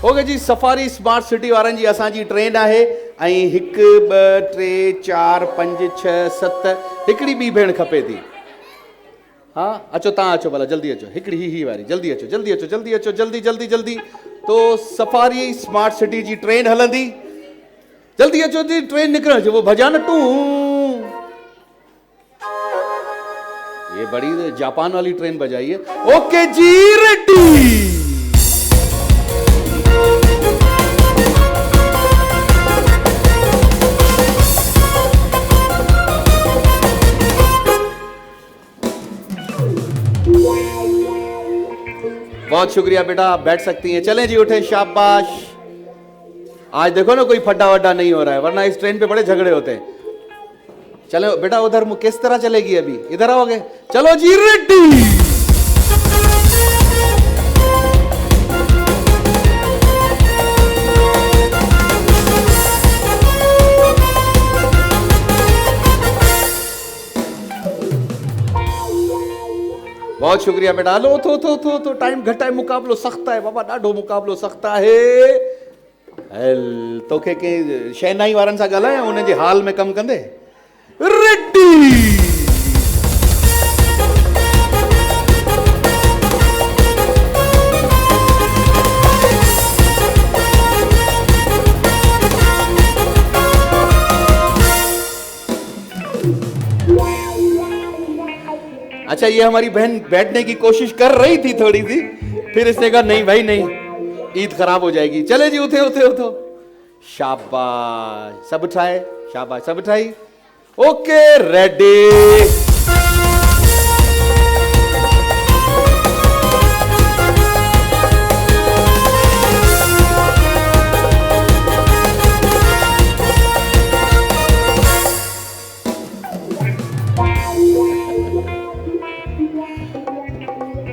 Okay जी, safari smart city वारनि जी असांजी train आहे ऐं 1 2 3 4 5 6 7 हिकिड़ी ॿी भेण खपे थी। हाँ अचो, तव्हां अचो भला, जल्दी अचो, हिकिड़ी ही वारी, जल्दी अचो जल्दी अचो जल्दी अचो, जल्दी जल्दी जल्दी। तो सफारी स्मार्ट सिटी जी ट्रेन हलंदी, जल्दी अचो जी, ट्रेन निकिरण जो, वो भजा न टू। ये बड़ी जापान वाली ट्रेन बजाई है। ओके जी, रेडी। बहुत शुक्रिया बेटा, आप बैठ सकती हैं। चलें जी, उठे, शाबाश। आज देखो ना कोई फड्डा वड्डा नहीं हो रहा है, वरना इस ट्रेन पे बड़े झगड़े होते हैं। चलो बेटा, उधर किस तरह चलेगी अभी, इधर आओगे? चलो जी, रेडी। बहुत शुक्रिया बेटा। हलो तो टाइम घटा है, मुकाबलो सख्त है बाबा, ॾाढो मुकाबलो सख्त है। तोखे के शहनाई वारनि सां ॻाल्हायां, उन्हनि जे हाल में कमु कंदे? रेडी। अच्छा, ये हमारी बहन बैठने की कोशिश कर रही थी थोड़ी सी, फिर इसने कहा नहीं भाई नहीं, ईद खराब हो जाएगी। चले जी, उठे उठे उठो, शाबाश, सब उठाए, शाबाश, सब उठाई। Okay, ready.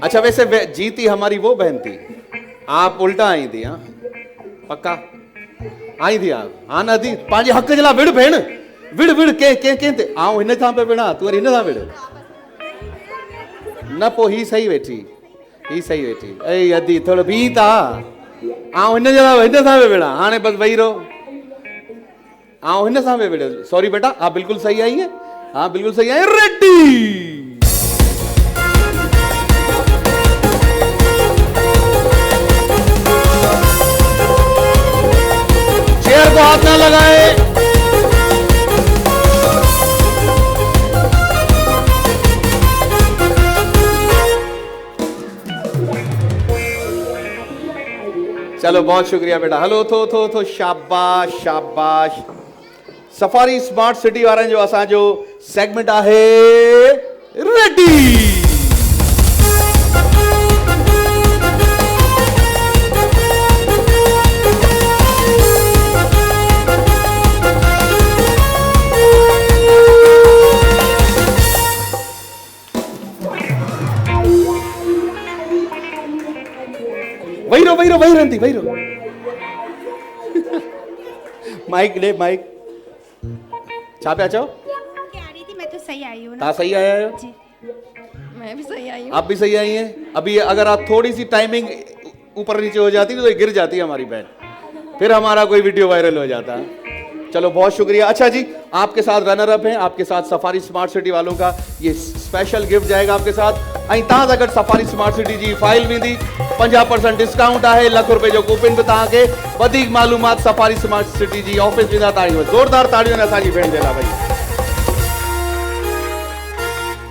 अच्छा, वैसे जीती हमारी वो बहन थी, आप उल्टा आई थी। हाँ पक्का आई थी आप? हाँ न थी, पंहिंजे हक़ जे लाइ विड़ भेण, विड़ विड़ के के के ते आऊं हिन सां पे विड़ा, तू वरी हिन सां विड़ न, पोइ ही सही वेठी, ही सही वेठी। ऐं अदी थोरो बीह था, आऊं हिन जे लाइ हिन सां पे विड़ा, हाणे बसि वेही रहो, आऊं हिन सां पे विड़। सॉरी बेटा, आप बिल्कुल सही आई है, हाँ बिल्कुल सही आई। रेडी। चेयर को हाथ ना लगाए। चलो बहुत शुक्रिया बेटा। हलो थो शाबाश शाबाश। सफारी स्मार्ट सिटी वारनि जो असांजो सेगमेंट आहे रेडी। वही रहती वही रहो। माइक दे, माइक। छा पे चो? मैं तो सही आई हूँ ना। ता सही आया हो जी, मैं भी सही आई हूँ। आप भी सही आई हैं। अभी अगर आप थोड़ी सी टाइमिंग ऊपर नीचे हो जाती तो ये गिर जाती है हमारी बहन, फिर हमारा कोई वीडियो वायरल हो जाता है। चलो बहुत शुक्रिया। अच्छा जी, आपके साथ रनर अप हैं, आपके साथ सफारी स्मार्ट सिटी वालों का ये स्पेशल गिफ्ट जाएगा आपके साथ। ऐं तव्हां अगर सफारी स्मार्ट सिटी जी फाइल वेंदी 50% डिस्काउंट आहे, ₹1,00,000 जो कूपन बि तव्हांखे। वधीक मालूमात सफारी स्मार्ट सिटी जी ऑफिस वेंदा। ताड़ियूं, ज़ोरदार ताड़ियूं असांजी भेण जे लाइ भई।